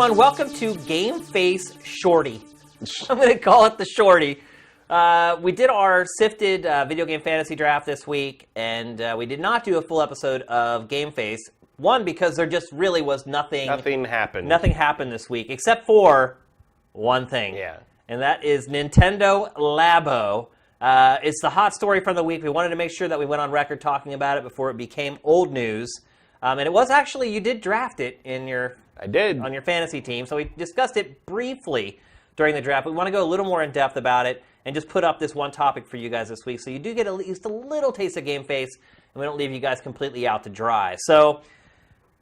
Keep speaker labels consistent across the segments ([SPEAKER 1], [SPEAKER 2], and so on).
[SPEAKER 1] everyone. Welcome to GameFace Shorty. I'm going to call it the Shorty. We did our sifted video game fantasy draft this week, and we did not do a full episode of GameFace. One, because there just really was nothing.
[SPEAKER 2] Nothing happened.
[SPEAKER 1] Nothing happened this week, except for one thing.
[SPEAKER 2] Yeah.
[SPEAKER 1] And that is Nintendo Labo. It's the hot story from the week. We wanted to make sure that we went on record talking about it before it became old news. And it was actually, you did draft it in your...
[SPEAKER 2] I did.
[SPEAKER 1] On your fantasy team. So we discussed it briefly during the draft. We want to go a little more in depth about it and just put up this one topic for you guys this week. So you do get at least a little taste of GameFace, and we don't leave you guys completely out to dry. So,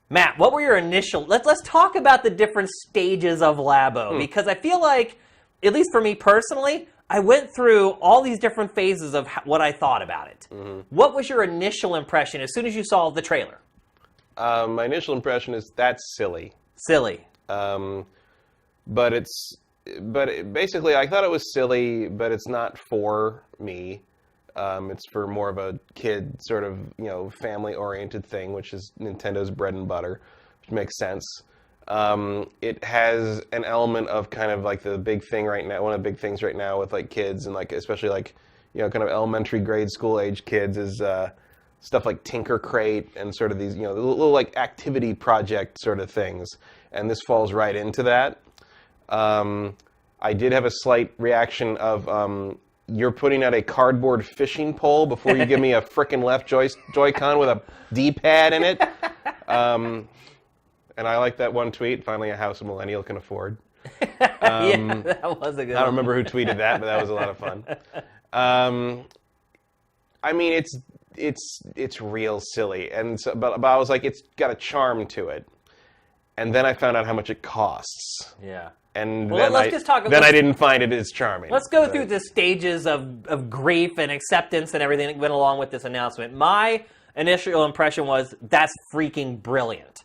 [SPEAKER 1] Matt, what were your initial... Let's talk about the different stages of Labo, because I feel like, at least for me personally, I went through all these different phases of what I thought about it. What was your initial impression as soon as you saw the trailer?
[SPEAKER 2] My initial impression is that's silly.
[SPEAKER 1] Silly.
[SPEAKER 2] But basically, I thought it was silly, but it's not for me. It's for more of a kid sort of, family-oriented thing, which is Nintendo's bread and butter, which makes sense. It has an element of kind of like the big thing right now, one of the big things right now with like kids and like, especially like, kind of elementary grade school age kids is, stuff like Tinker Crate and sort of these, little like activity project sort of things. And this falls right into that. I did have a slight reaction of, you're putting out a cardboard fishing pole before you give me a frickin' left Joy-Con with a D-pad in it. And I like that one tweet, finally a house a millennial can afford.
[SPEAKER 1] Yeah, that was a good one.
[SPEAKER 2] I don't remember who tweeted that, but that was a lot of fun. I mean, it's real silly, and so, but I was like, it's got a charm to it, and then I found out how much it costs.
[SPEAKER 1] Yeah.
[SPEAKER 2] And
[SPEAKER 1] well,
[SPEAKER 2] then I didn't find it as charming.
[SPEAKER 1] Let's go through the stages of grief and acceptance and everything that went along with this announcement. My initial impression was, that's freaking brilliant.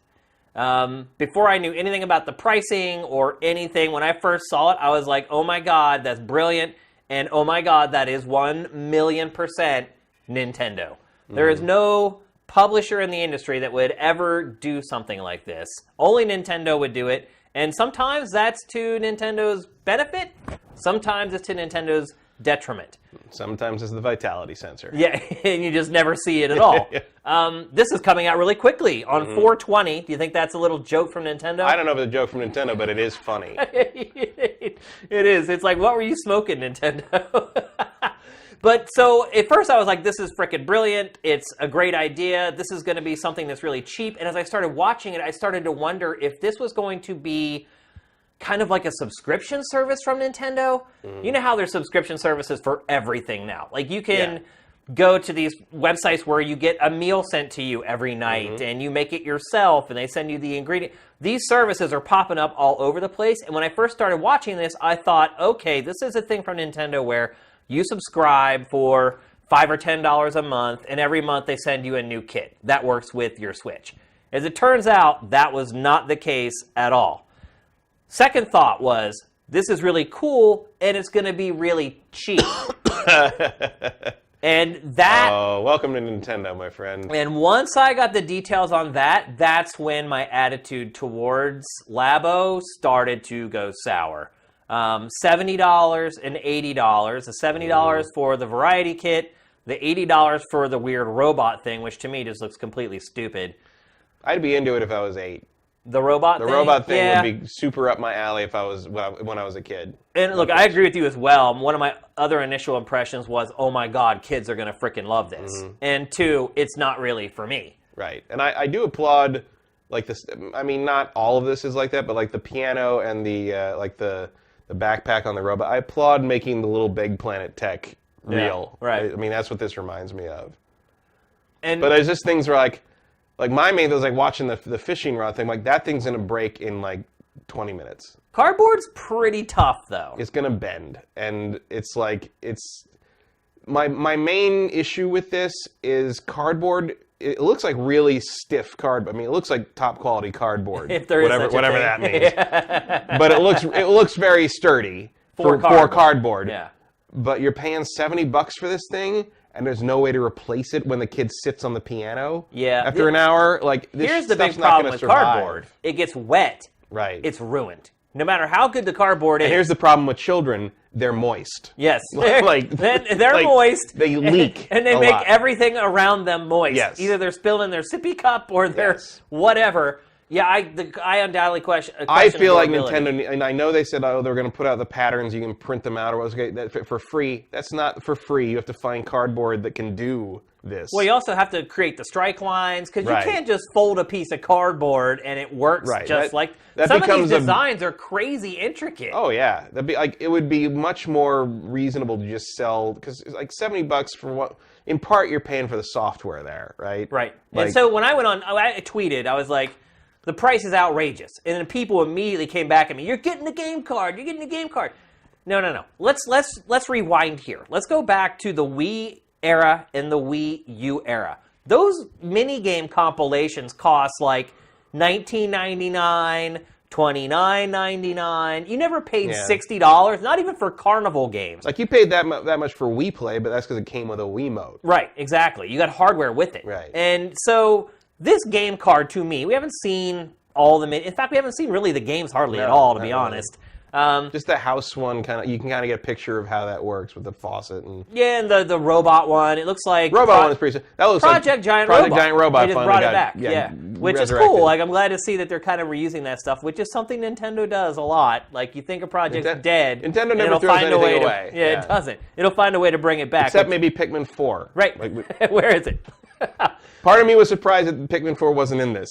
[SPEAKER 1] Before I knew anything about the pricing or anything, when I first saw it, I was like, oh my god, that's brilliant, and oh my god, that is 1,000,000% Nintendo. There is no publisher in the industry that would ever do something like this. Only Nintendo would do it, and sometimes that's to Nintendo's benefit, sometimes it's to Nintendo's detriment.
[SPEAKER 2] Sometimes it's the vitality sensor.
[SPEAKER 1] Yeah, and you just never see it at all. This is coming out really quickly on 4/20. Do you think that's a little joke from Nintendo?
[SPEAKER 2] I don't know if it's a joke from Nintendo, but it is funny.
[SPEAKER 1] It is. It's like, what were you smoking, Nintendo? But so at first I was like, this is frickin' brilliant. It's a great idea. This is going to be something that's really cheap. And as I started watching it, I started to wonder if this was going to be kind of like a subscription service from Nintendo. You know how there's subscription services for everything now. Like you can go to these websites where you get a meal sent to you every night and you make it yourself and they send you the ingredient. These services are popping up all over the place. And when I first started watching this, I thought, okay, this is a thing from Nintendo where you subscribe for $5 or $10 a month, and every month they send you a new kit. That works with your Switch. As it turns out, that was not the case at all. Second thought was, this is really cool, and it's going to be really cheap. And that...
[SPEAKER 2] Oh, welcome to Nintendo, my friend.
[SPEAKER 1] And once I got the details on that, that's when my attitude towards Labo started to go sour. $70 and $80. The $70 for the variety kit, the $80 for the weird robot thing, which to me just looks completely stupid.
[SPEAKER 2] I'd be into it if I was 8.
[SPEAKER 1] The robot thing?
[SPEAKER 2] The robot thing would be super up my alley if I was when I was a kid.
[SPEAKER 1] And look, I agree with you as well. One of my other initial impressions was, oh my god, kids are going to freaking love this. And 2, it's not really for me.
[SPEAKER 2] Right. And I do applaud, like this, I mean, not all of this is like that, but like the piano and the, the backpack on the robot. I applaud making the little Big Planet tech real.
[SPEAKER 1] Yeah, right.
[SPEAKER 2] I mean, that's what this reminds me of. But there's just things where like my main thing was like watching the fishing rod thing. Like that thing's gonna break in like 20 minutes.
[SPEAKER 1] Cardboard's pretty tough though.
[SPEAKER 2] It's gonna bend, and it's like my main issue with this is cardboard. It looks like really stiff cardboard. I mean, it looks like top quality cardboard.
[SPEAKER 1] If there is
[SPEAKER 2] whatever that means. But it looks very sturdy for cardboard.
[SPEAKER 1] Yeah.
[SPEAKER 2] But you're paying $70 for this thing, and there's no way to replace it when the kid sits on the piano.
[SPEAKER 1] Yeah.
[SPEAKER 2] After an hour, like this
[SPEAKER 1] here's the big
[SPEAKER 2] stuff's not
[SPEAKER 1] problem
[SPEAKER 2] gonna
[SPEAKER 1] with
[SPEAKER 2] survive.
[SPEAKER 1] cardboard. It gets wet
[SPEAKER 2] Right.
[SPEAKER 1] it's ruined. No matter how good the cardboard is.
[SPEAKER 2] And here's the problem with children. They're moist.
[SPEAKER 1] Yes.
[SPEAKER 2] They're
[SPEAKER 1] moist.
[SPEAKER 2] They leak.
[SPEAKER 1] And they make everything around them moist.
[SPEAKER 2] Yes.
[SPEAKER 1] Either they're spilling their sippy cup or their whatever. Yeah, I undoubtedly question
[SPEAKER 2] I feel like
[SPEAKER 1] durability.
[SPEAKER 2] Nintendo, and I know they said, they're going to put out the patterns, you can print them out or what's okay, that for free. That's not for free. You have to find cardboard that can do this.
[SPEAKER 1] Well, you also have to create the strike lines, because
[SPEAKER 2] Right.
[SPEAKER 1] you can't just fold a piece of cardboard and it works just like...
[SPEAKER 2] that
[SPEAKER 1] Some of
[SPEAKER 2] becomes
[SPEAKER 1] these designs are crazy intricate.
[SPEAKER 2] Oh, yeah. That'd be like, it would be much more reasonable to just sell, because it's like $70 for what... In part, you're paying for the software there, right?
[SPEAKER 1] Right.
[SPEAKER 2] Like,
[SPEAKER 1] and so when I went on, I tweeted, I was like, the price is outrageous. And then people immediately came back at me, you're getting the game card, you're getting the game card. No. Let's rewind here. Let's go back to the Wii era and the Wii U era. Those mini game compilations cost like $19.99, $29.99. You never paid $60, not even for Carnival games.
[SPEAKER 2] Like, you paid that much for Wii Play, but that's because it came with a Wiimote.
[SPEAKER 1] Right, exactly. You got hardware with it.
[SPEAKER 2] Right.
[SPEAKER 1] And so this game card, to me, we haven't seen all the... In fact, we haven't seen really the games hardly at all, to be honest.
[SPEAKER 2] Just the house one, you can kind of get a picture of how that works with the faucet. And
[SPEAKER 1] yeah, and the robot one, it looks like...
[SPEAKER 2] Robot one is pretty... That looks
[SPEAKER 1] Project
[SPEAKER 2] like
[SPEAKER 1] Giant
[SPEAKER 2] Project
[SPEAKER 1] Robot.
[SPEAKER 2] Giant Robot
[SPEAKER 1] They just
[SPEAKER 2] finally
[SPEAKER 1] brought
[SPEAKER 2] got,
[SPEAKER 1] it back, yeah. Which
[SPEAKER 2] resurrected.
[SPEAKER 1] is cool. Like, I'm glad to see that they're kind of reusing that stuff, which is something Nintendo does a lot. Like, you think a project's dead...
[SPEAKER 2] Nintendo
[SPEAKER 1] and
[SPEAKER 2] never
[SPEAKER 1] it'll
[SPEAKER 2] throws
[SPEAKER 1] find a way
[SPEAKER 2] anything
[SPEAKER 1] to,
[SPEAKER 2] away.
[SPEAKER 1] Yeah, it doesn't. It'll find a way to bring it back.
[SPEAKER 2] Except maybe Pikmin 4.
[SPEAKER 1] Right.
[SPEAKER 2] Like,
[SPEAKER 1] Where is it?
[SPEAKER 2] part of me was surprised that Pikmin 4 wasn't in this.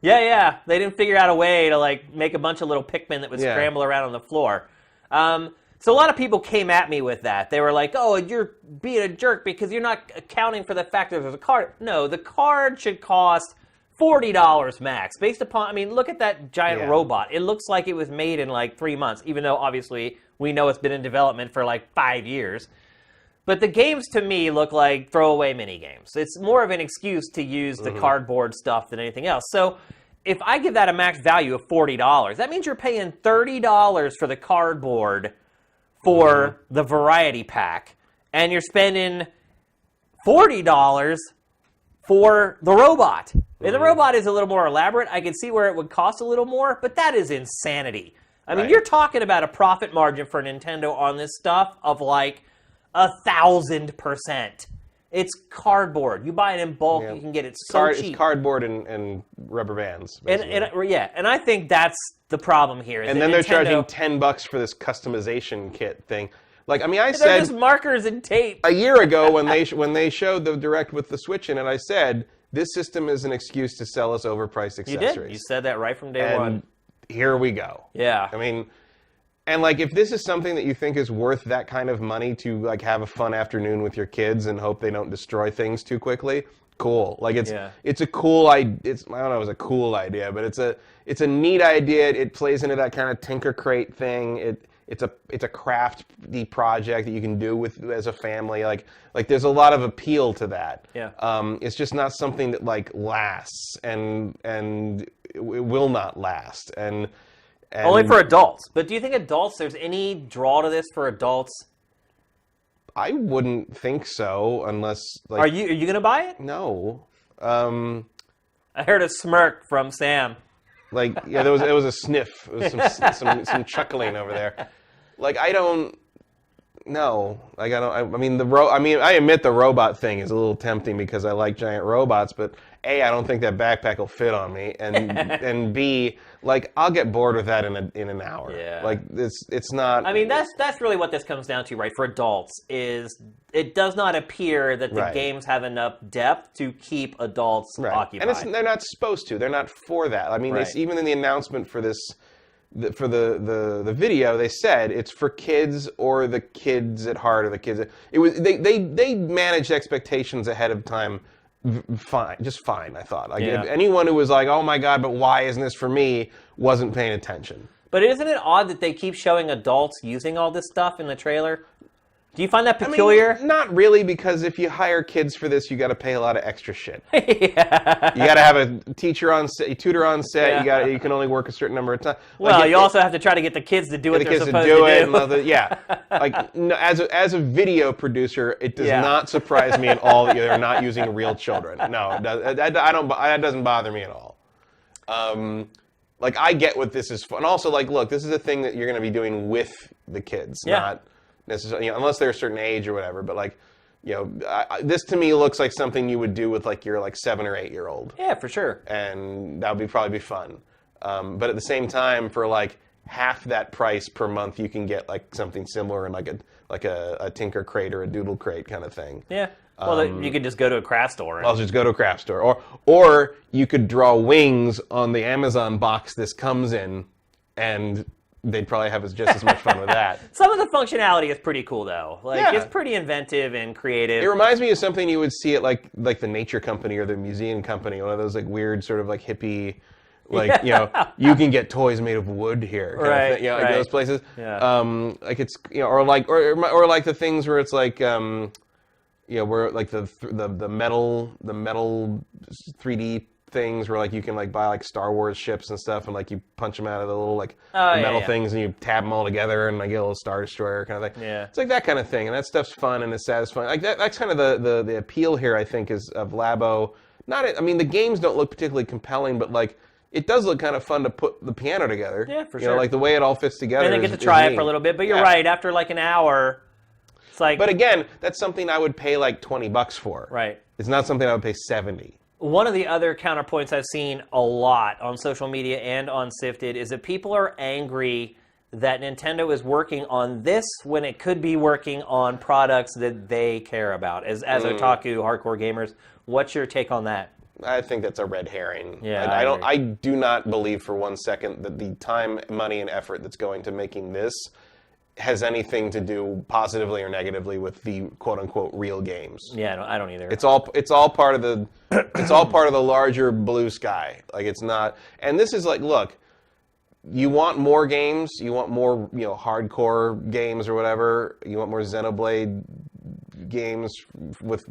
[SPEAKER 1] Yeah. They didn't figure out a way to, like, make a bunch of little Pikmin that would scramble around on the floor. So a lot of people came at me with that. They were like, oh, you're being a jerk because you're not accounting for the fact that there's a card. No, the card should cost $40 max. Based upon, I mean, look at that giant robot. It looks like it was made in like 3 months, even though obviously we know it's been in development for like 5 years. But the games to me look like throwaway mini games. It's more of an excuse to use the cardboard stuff than anything else. So if I give that a max value of $40, that means you're paying $30 for the cardboard for the variety pack, and you're spending $40 for the robot. And the robot is a little more elaborate. I can see where it would cost a little more, but that is insanity. I mean, you're talking about a profit margin for Nintendo on this stuff of like 1,000%. It's cardboard. You buy it in bulk, you can get it so cheap.
[SPEAKER 2] It's cardboard and rubber bands.
[SPEAKER 1] And I think that's the problem here.
[SPEAKER 2] And then they're charging $10 for this customization kit thing. Like, I mean, I
[SPEAKER 1] they're
[SPEAKER 2] said
[SPEAKER 1] just markers and tape.
[SPEAKER 2] A year ago when they showed the Direct with the Switch in it, I said this system is an excuse to sell us overpriced accessories.
[SPEAKER 1] You did. You said that right from day one.
[SPEAKER 2] Here we go.
[SPEAKER 1] Yeah.
[SPEAKER 2] I mean, and like, if this is something that you think is worth that kind of money to like have a fun afternoon with your kids and hope they don't destroy things too quickly, cool. Like, it's a cool idea. I don't know if it's a cool idea, but it's a neat idea. It plays into that kind of Tinker Crate thing. It's a crafty project that you can do with as a family. Like there's a lot of appeal to that.
[SPEAKER 1] Yeah.
[SPEAKER 2] It's just not something that like lasts and it will not last. And
[SPEAKER 1] only for adults. But do you think there's any draw to this for adults?
[SPEAKER 2] I wouldn't think so, unless like.
[SPEAKER 1] Are you gonna buy it?
[SPEAKER 2] No.
[SPEAKER 1] I heard a smirk from Sam.
[SPEAKER 2] Like, yeah, there was a sniff. There was some chuckling over there. Like, I don't. No, like I mean I admit the robot thing is a little tempting because I like giant robots, but A, I don't think that backpack will fit on me, and B, like I'll get bored with that in an hour.
[SPEAKER 1] Yeah.
[SPEAKER 2] Like it's not.
[SPEAKER 1] I mean that's really what this comes down to, right? For adults, is it does not appear that the games have enough depth to keep adults occupied,
[SPEAKER 2] and they're not supposed to. They're not for that. I mean, even in the announcement for this. For the video, they said it's for kids or the kids at heart or the kids. It was they managed expectations ahead of time, fine. I thought like if anyone who was like, oh my god, but why isn't this for me, wasn't paying attention.
[SPEAKER 1] But isn't it odd that they keep showing adults using all this stuff in the trailer? Do you find that peculiar?
[SPEAKER 2] I mean, not really, because if you hire kids for this, you got to pay a lot of extra shit.
[SPEAKER 1] Yeah.
[SPEAKER 2] You got to have a tutor on set. Yeah. You can only work a certain number of times.
[SPEAKER 1] Well, you also have to try to get the kids to do what they're supposed to do.
[SPEAKER 2] Like as a video producer, it does not surprise me at all that they're not using real children. No, that doesn't bother me at all. Like, I get what this is for. And also, like, look, this is a thing that you're going to be doing with the kids, not necessarily, unless they're a certain age or whatever. But, like, this to me looks like something you would do with, like, your, like, 7 or 8 year old.
[SPEAKER 1] Yeah, for sure.
[SPEAKER 2] And that would probably be fun. But at the same time, for, like, half that price per month, you can get, like, something similar in, like a Tinker Crate or a Doodle Crate kind of thing.
[SPEAKER 1] Yeah. Well, you could just go to a craft store.
[SPEAKER 2] I'll just go to a craft store. Or you could draw wings on the Amazon box this comes in, and they'd probably have just as much fun with that.
[SPEAKER 1] Some of the functionality is pretty cool, though. Like, it's pretty inventive and creative.
[SPEAKER 2] It reminds me of something you would see at, like the Nature Company or the Museum Company, one of those, like, weird sort of, like, hippie... Like, you can get toys made of wood here, kind of thing. Like those places.
[SPEAKER 1] Yeah.
[SPEAKER 2] Like it's, or like the things where it's like, where like the metal 3D things where like you can like buy like Star Wars ships and stuff, and like you punch them out of the little like metal things, and you tab them all together, and like get a little Star Destroyer kind of thing.
[SPEAKER 1] Yeah.
[SPEAKER 2] It's like that kind of thing, and that stuff's fun and it's satisfying. Like that's kind of the appeal here, I think, is of Labo. I mean, the games don't look particularly compelling, but like. It does look kind of fun to put the piano together.
[SPEAKER 1] Yeah, for sure.
[SPEAKER 2] Like the way it all fits together.
[SPEAKER 1] And then get to try it for a little bit. But you're right. After like an hour, it's like.
[SPEAKER 2] But again, that's something I would pay like $20 for.
[SPEAKER 1] Right.
[SPEAKER 2] It's not something I would pay $70.
[SPEAKER 1] One of the other counterpoints I've seen a lot on social media and on Sifted is that people are angry that Nintendo is working on this when it could be working on products that they care about. As otaku, hardcore gamers, what's your take on that?
[SPEAKER 2] I think that's a red herring.
[SPEAKER 1] Yeah,
[SPEAKER 2] I do not believe for one second that the time, money, and effort that's going to making this has anything to do positively or negatively with the quote unquote real games.
[SPEAKER 1] Yeah, I don't either.
[SPEAKER 2] It's all part of the larger blue sky. Like it's not. And this is like, look, you want more games, you want more hardcore games or whatever. You want more Xenoblade games with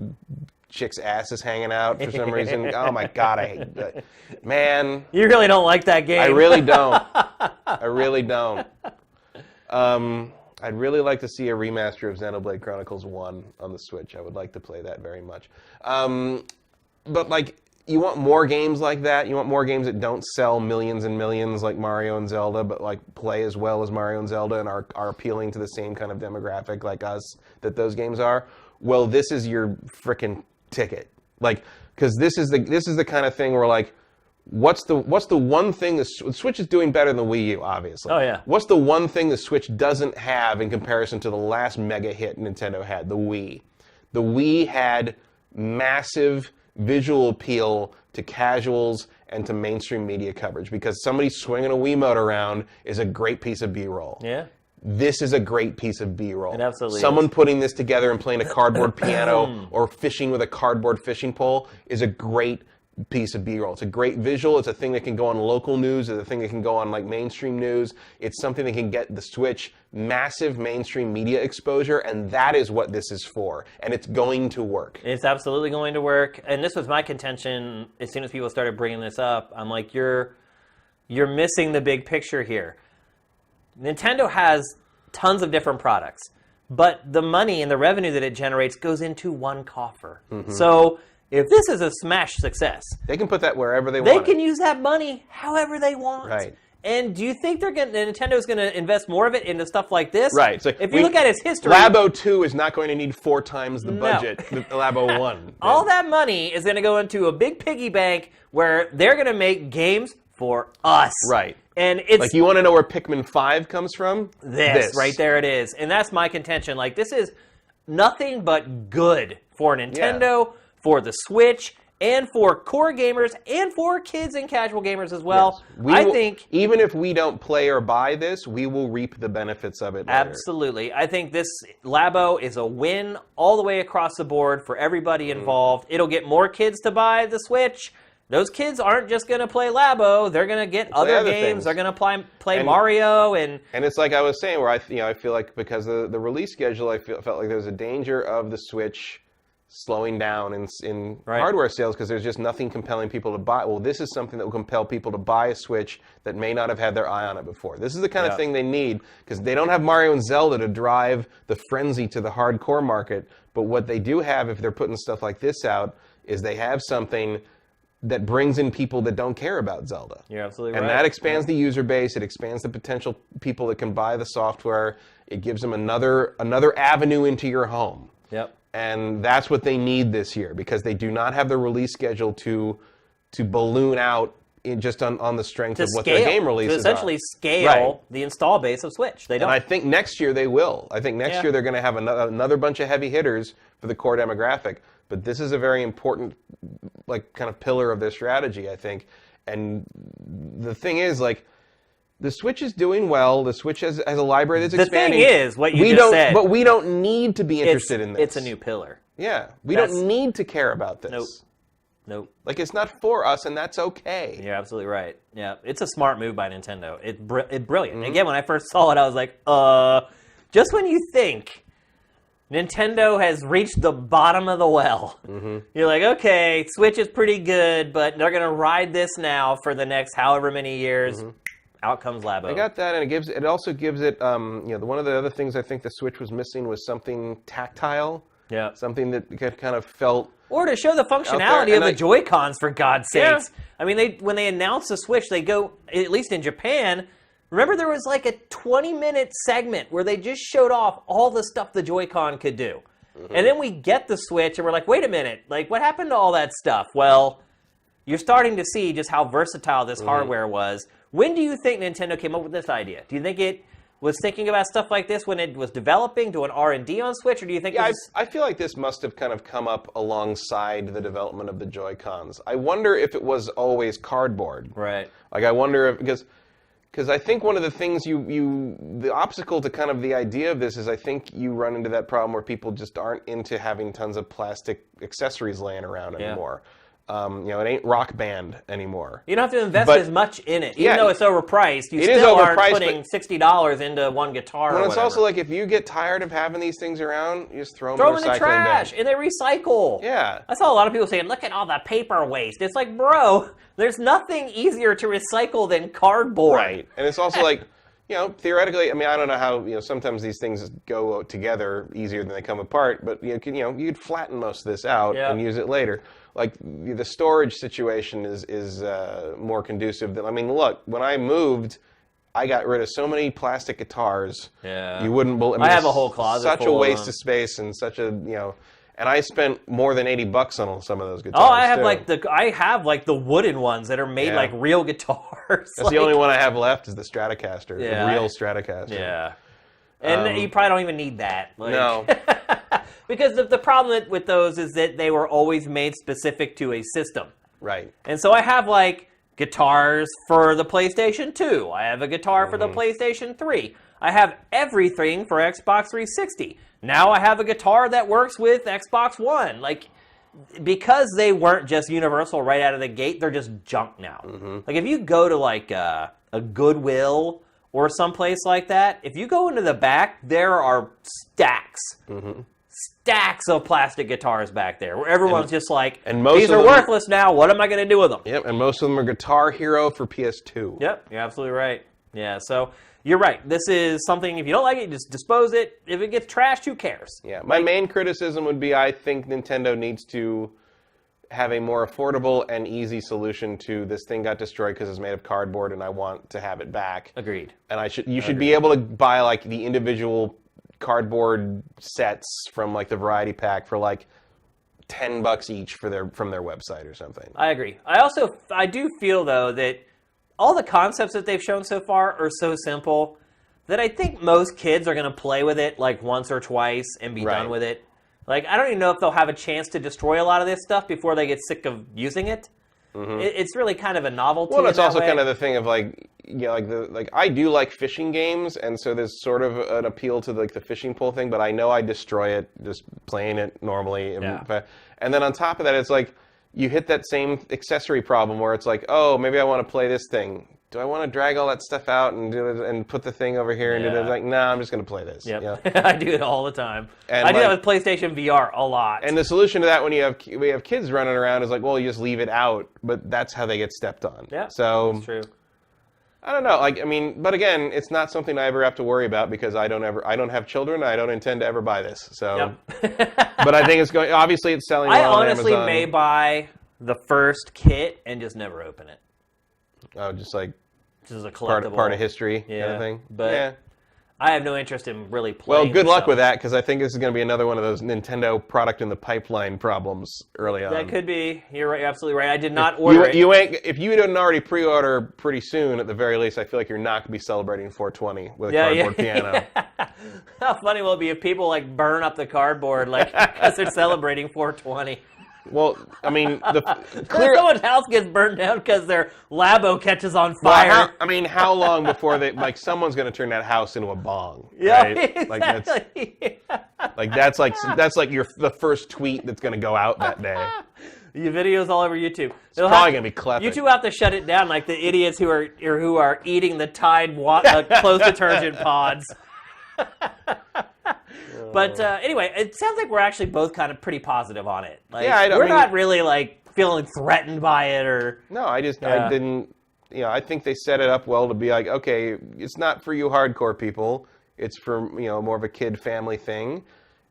[SPEAKER 2] chicks' asses hanging out for some reason. Oh my god, I hate that. Man.
[SPEAKER 1] You really don't like that game.
[SPEAKER 2] I really don't. I really don't. I'd really like to see a remaster of Xenoblade Chronicles 1 on the Switch. I would like to play that very much. But like, you want more games like that. You want more games that don't sell millions and millions like Mario and Zelda, but like play as well as Mario and Zelda and are appealing to the same kind of demographic like us that those games are. Well, this is your frickin' ticket, like, because this is the kind of thing where like, what's the one thing the Switch is doing better than the Wii U, obviously.
[SPEAKER 1] Oh yeah.
[SPEAKER 2] What's the one thing the Switch doesn't have in comparison to the last mega hit Nintendo had, the Wii? The Wii had massive visual appeal to casuals and to mainstream media coverage because somebody swinging a Wiimote around is a great piece of B-roll.
[SPEAKER 1] Yeah.
[SPEAKER 2] This is a great piece of B-roll.
[SPEAKER 1] It absolutely
[SPEAKER 2] Someone
[SPEAKER 1] is.
[SPEAKER 2] putting this together and playing a cardboard piano or fishing with a cardboard fishing pole is a great piece of B-roll. It's a great visual. It's a thing that can go on local news. It's a thing that can go on like mainstream news. It's something that can get the Switch massive mainstream media exposure, and that is what this is for. And it's going to work.
[SPEAKER 1] It's absolutely going to work. And this was my contention as soon as people started bringing this up. I'm like, you're missing the big picture here. Nintendo has tons of different products, but the money and the revenue that it generates goes into one coffer. Mm-hmm. So if this is a smash success,
[SPEAKER 2] they can put that wherever they want.
[SPEAKER 1] They can use that money however they want.
[SPEAKER 2] Right.
[SPEAKER 1] And do you think Nintendo's going to invest more of it into stuff like this?
[SPEAKER 2] Right. So
[SPEAKER 1] if you look at its history,
[SPEAKER 2] Labo 2 is not going to need 4 times the budget that Labo 1 did.
[SPEAKER 1] All that money is going to go into a big piggy bank where they're going to make games for us.
[SPEAKER 2] Right.
[SPEAKER 1] And it's
[SPEAKER 2] like, you want to know where Pikmin 5 comes from?
[SPEAKER 1] This. Right there it is. And that's my contention. Like, this is nothing but good for Nintendo, for the Switch, and for core gamers, and for kids and casual gamers as well. Yes. I think
[SPEAKER 2] even if we don't play or buy this, we will reap the benefits of it later.
[SPEAKER 1] Absolutely. I think this Labo is a win all the way across the board for everybody involved. It'll get more kids to buy the Switch. Those kids aren't just going to play Labo. They're going to get other games. Things. They're going to play Mario. And
[SPEAKER 2] it's like I was saying, where I feel like because of the release schedule, felt like there's a danger of the Switch slowing down in hardware sales because there's just nothing compelling people to buy. Well, this is something that will compel people to buy a Switch that may not have had their eye on it before. This is the kind of thing they need because they don't have Mario and Zelda to drive the frenzy to the hardcore market. But what they do have, if they're putting stuff like this out, is they have something that brings in people that don't care about Zelda.
[SPEAKER 1] You're absolutely
[SPEAKER 2] and
[SPEAKER 1] right.
[SPEAKER 2] that expands the user base. It expands the potential people that can buy the software. It gives them another avenue into your home.
[SPEAKER 1] Yep.
[SPEAKER 2] And that's what they need this year, because they do not have the release schedule to balloon out just on the strength of what their game releases
[SPEAKER 1] to essentially
[SPEAKER 2] are.
[SPEAKER 1] scale the install base of Switch. They don't.
[SPEAKER 2] And I think next year they will. I think next year they're going to have another bunch of heavy hitters for the core demographic. But this is a very important, like, kind of pillar of their strategy, I think. And the thing is, like, the Switch is doing well. The Switch has a library that's expanding.
[SPEAKER 1] The thing is, what you just said.
[SPEAKER 2] But we don't need to be interested in this.
[SPEAKER 1] It's a new pillar.
[SPEAKER 2] Yeah. We don't need to care about this.
[SPEAKER 1] Nope.
[SPEAKER 2] Like, it's not for us, and that's okay.
[SPEAKER 1] You're absolutely right. Yeah, it's a smart move by Nintendo. It's brilliant. Again, when I first saw it, I was like, just when you think Nintendo has reached the bottom of the well, you're like, okay, Switch is pretty good, but they're going to ride this now for the next however many years. Out comes Labo.
[SPEAKER 2] I got that, and it also gives it, one of the other things I think the Switch was missing was something tactile.
[SPEAKER 1] Yeah.
[SPEAKER 2] Something that kind of felt...
[SPEAKER 1] Or to show the functionality of the Joy-Cons, for God's sakes. Yeah. I mean, when they announce the Switch, they go, at least in Japan, remember there was like a 20-minute segment where they just showed off all the stuff the Joy-Con could do. And then we get the Switch, and we're like, wait a minute, like, what happened to all that stuff? Well, you're starting to see just how versatile this hardware was. When do you think Nintendo came up with this idea? Do you think it was thinking about stuff like this when it was developing, doing R&D on Switch, or do you think
[SPEAKER 2] I feel like this must have kind of come up alongside the development of the Joy-Cons. I wonder if it was always cardboard.
[SPEAKER 1] Right.
[SPEAKER 2] Like, I wonder if... Because I think one of the things the obstacle to kind of the idea of this is I think you run into that problem where people just aren't into having tons of plastic accessories laying around anymore. It ain't Rock Band anymore.
[SPEAKER 1] You don't have to invest as much in it. Even though it's overpriced, you still aren't putting $60 into one guitar or
[SPEAKER 2] it's also like, if you get tired of having these things around, you just throw them in the recycling
[SPEAKER 1] trash,
[SPEAKER 2] bin.
[SPEAKER 1] and they recycle.
[SPEAKER 2] Yeah.
[SPEAKER 1] I saw a lot of people saying, look at all the paper waste. It's like, bro, there's nothing easier to recycle than cardboard.
[SPEAKER 2] Right. And it's also like, theoretically, I mean, I don't know how, sometimes these things go together easier than they come apart, but you'd flatten most of this out and use it later. Like, the storage situation is more conducive than, I mean, look, when I moved, I got rid of so many plastic guitars.
[SPEAKER 1] Yeah.
[SPEAKER 2] You wouldn't believe. I mean,
[SPEAKER 1] I have a whole closet
[SPEAKER 2] such
[SPEAKER 1] full
[SPEAKER 2] a waste
[SPEAKER 1] of
[SPEAKER 2] space and such a, and I spent more than $80 on some of those guitars.
[SPEAKER 1] Oh, I have the wooden ones that are made like real guitars.
[SPEAKER 2] That's the only one I have left is the Stratocaster, the real Stratocaster.
[SPEAKER 1] Yeah. And you probably don't even need that. Like,
[SPEAKER 2] no.
[SPEAKER 1] Because the problem with those is that they were always made specific to a system.
[SPEAKER 2] Right.
[SPEAKER 1] And so I have, like, guitars for the PlayStation 2. I have a guitar for the PlayStation 3. I have everything for Xbox 360. Now I have a guitar that works with Xbox One. Like, because they weren't just universal right out of the gate, they're just junk now. Like, if you go to, like, a Goodwill or someplace like that, if you go into the back, there are stacks of plastic guitars back there, where everyone's just like, these are worthless now, what am I going to do with them?
[SPEAKER 2] Yep, and most of them are Guitar Hero for PS2.
[SPEAKER 1] Yep, you're absolutely right. Yeah, so you're right. This is something, if you don't like it, just dispose it. If it gets trashed, who cares?
[SPEAKER 2] Yeah, my main criticism would be I think Nintendo needs to have a more affordable and easy solution to this thing got destroyed because it's made of cardboard and I want to have it back.
[SPEAKER 1] Agreed.
[SPEAKER 2] And you should be able to buy like the individual cardboard sets from like the variety pack for like $10 each from their website or something.
[SPEAKER 1] I agree. I do feel though that all the concepts that they've shown so far are so simple that I think most kids are going to play with it like once or twice and be done with it. Like, I don't even know if they'll have a chance to destroy a lot of this stuff before they get sick of using it. It's really kind of a novelty.
[SPEAKER 2] Well, it's also kind of the thing of like, I do like fishing games, and so there's sort of an appeal to like the fishing pole thing. But I know I destroy it just playing it normally. And then on top of that, it's like you hit that same accessory problem where it's like, oh, maybe I want to play this thing. Do I want to drag all that stuff out and do it and put the thing over here and do it? Like, nah, I'm just going to play this.
[SPEAKER 1] Yep. I do it all the time. And I do that with PlayStation VR a lot.
[SPEAKER 2] And the solution to that when we have kids running around is like, well, you just leave it out, but that's how they get stepped on.
[SPEAKER 1] Yeah,
[SPEAKER 2] so
[SPEAKER 1] that's true.
[SPEAKER 2] I don't know. Like, I mean, but again, it's not something I ever have to worry about because I don't have children. I don't intend to ever buy this. So, but I think it's going. Obviously, it's selling well on Amazon.
[SPEAKER 1] I honestly may buy the first kit and just never open it.
[SPEAKER 2] Oh, just like
[SPEAKER 1] This is a collectible.
[SPEAKER 2] part of history
[SPEAKER 1] Yeah,
[SPEAKER 2] kind of thing.
[SPEAKER 1] but
[SPEAKER 2] yeah.
[SPEAKER 1] I have no interest in really playing.
[SPEAKER 2] Well, good luck
[SPEAKER 1] myself.
[SPEAKER 2] with that, because I think this is going to be another one of those Nintendo product in the pipeline problems early on.
[SPEAKER 1] That could be. You're right, absolutely right. I did not order it.
[SPEAKER 2] If you didn't already pre-order pretty soon, at the very least, I feel like you're not going to be celebrating 420 with a cardboard piano.
[SPEAKER 1] How funny will it be if people like burn up the cardboard like because they're celebrating 420?
[SPEAKER 2] Well, I mean,
[SPEAKER 1] Someone's house gets burned down because their Labo catches on fire.
[SPEAKER 2] Well, how long before someone's going to turn that house into a bong?
[SPEAKER 1] Yeah,
[SPEAKER 2] right?
[SPEAKER 1] exactly.
[SPEAKER 2] That's the first tweet that's going to go out that day.
[SPEAKER 1] Your videos all over YouTube.
[SPEAKER 2] It's probably going to be clever.
[SPEAKER 1] You two have to shut it down, like the idiots who are eating the Tide clothes detergent pods. But anyway, it sounds like we're actually both kind of pretty positive on it. Like, we're not really like feeling threatened by it or.
[SPEAKER 2] No, I didn't. I think they set it up well to be like, okay, it's not for you hardcore people. It's for more of a kid family thing.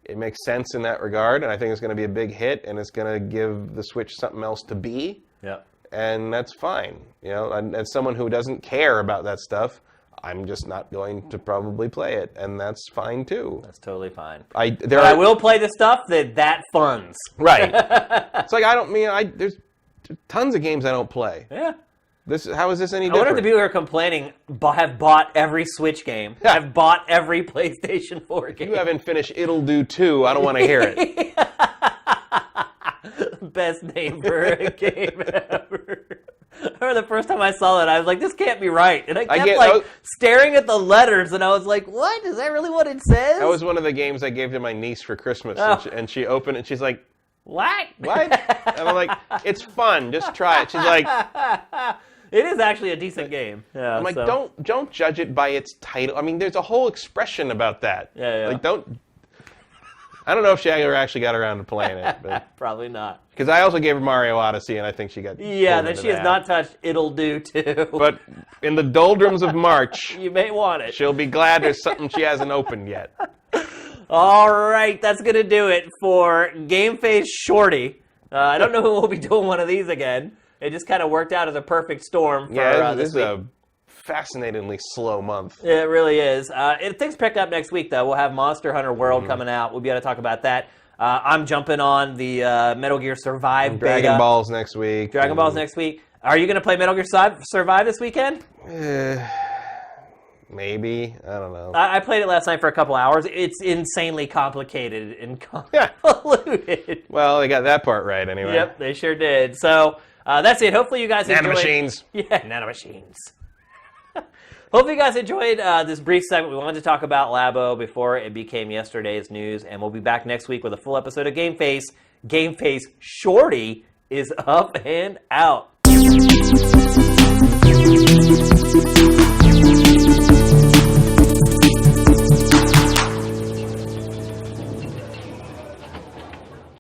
[SPEAKER 2] It makes sense in that regard, and I think it's going to be a big hit, and it's going to give the Switch something else to be.
[SPEAKER 1] Yeah.
[SPEAKER 2] And that's fine. And as someone who doesn't care about that stuff, I'm just not going to probably play it, and that's fine too.
[SPEAKER 1] That's totally fine.
[SPEAKER 2] I
[SPEAKER 1] will play the stuff that funds.
[SPEAKER 2] Right. It's like there's tons of games I don't play.
[SPEAKER 1] Yeah.
[SPEAKER 2] How is this any
[SPEAKER 1] I
[SPEAKER 2] different?
[SPEAKER 1] wonder if the people who are complaining have bought every Switch game, have bought every PlayStation 4 game.
[SPEAKER 2] You haven't finished It'll Do 2. I don't want to hear it.
[SPEAKER 1] Best name for a game ever. I remember the first time I saw that, I was like, this can't be right. And I kept staring at the letters, and I was like, what? Is that really what it says?
[SPEAKER 2] That was one of the games I gave to my niece for Christmas, and she opened it, and she's like,
[SPEAKER 1] what?
[SPEAKER 2] What? And I'm like, it's fun. Just try it. She's like...
[SPEAKER 1] It is actually a decent game. Yeah,
[SPEAKER 2] I'm like, don't judge it by its title. I mean, there's a whole expression about that.
[SPEAKER 1] Yeah.
[SPEAKER 2] Like, I don't know if she ever actually got around to playing it. But...
[SPEAKER 1] Probably not.
[SPEAKER 2] Because I also gave her Mario Odyssey, and I think she got
[SPEAKER 1] then she has not touched It'll Do too.
[SPEAKER 2] But in the doldrums of March,
[SPEAKER 1] you may want it.
[SPEAKER 2] She'll be glad there's something she hasn't opened yet.
[SPEAKER 1] All right, that's going to do it for GameFace Shorty. I don't know who will be doing one of these again. It just kind of worked out as a perfect storm for
[SPEAKER 2] this is a fascinatingly slow month.
[SPEAKER 1] It really is. Things pick up next week, though. We'll have Monster Hunter World coming out. We'll be able to talk about that. I'm jumping on the Metal Gear Survive beta.
[SPEAKER 2] Dragon Balls next week.
[SPEAKER 1] Balls next week. Are you going to play Metal Gear Survive this weekend?
[SPEAKER 2] Maybe. I don't know.
[SPEAKER 1] I played it last night for a couple hours. It's insanely complicated and convoluted.
[SPEAKER 2] Well, they got that part right anyway.
[SPEAKER 1] Yep, they sure did. So that's it. Hopefully you guys enjoyed...
[SPEAKER 2] Nanomachines.
[SPEAKER 1] Yeah, nanomachines. Hopefully you guys enjoyed this brief segment. We wanted to talk about Labo before it became yesterday's news, and we'll be back next week with a full episode of GameFace. GameFace Shorty is up and out.